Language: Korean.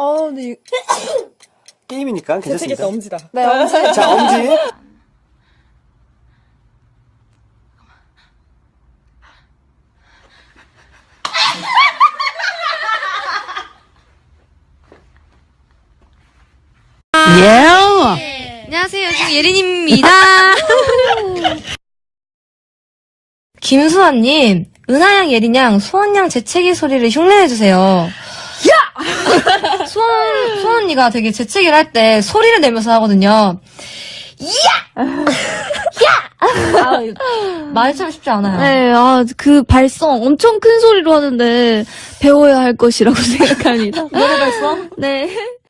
근데 게임이니까 되겠다, 괜찮습니다. 엄지다. 네, 엄지. 자, 엄지. 안녕하세요. 저는 예린입니다. 김수환님, 은하양, 예린양, 수원양 재채기 소리를 흉내내주세요. 야! 수원 언니가 되게 재채기를 할 때 소리를 내면서 하거든요. 야! 야! 말처럼 쉽지 않아요. 네, 그 발성 엄청 큰 소리로 하는데 배워야 할 것이라고 생각합니다. 노래 발성? 네.